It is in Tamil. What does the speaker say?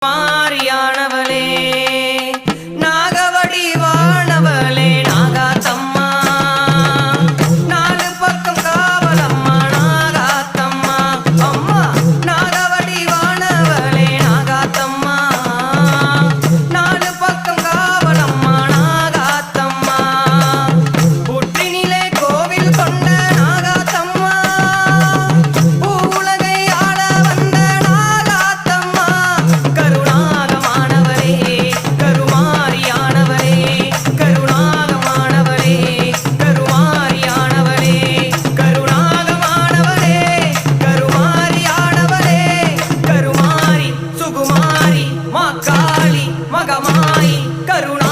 மாரியானவளே நாகவடிவானவளே நாகாத்தம்மா நாலு பக்கம் காவலம்மா நாகாத்தம்மா அம்மா நாகவடிவானவளே நாகாத்தம்மா நாலு பக்கம் காவலம்மா நாகாத்தம்மா புற்றினிலே கோவில் கொண்ட நாகாத்தம்மா பூவுலகை ஆள வந்த நாகாத்தம்மா கருணாகமானவரே கருமாரியானவரே கருணாகமானவரே கருமாரியானவரே கருணாகமானவரே கருமாரியானவரே கருமாரி சுகுமாரி மாகாளி மகமாயி கருணா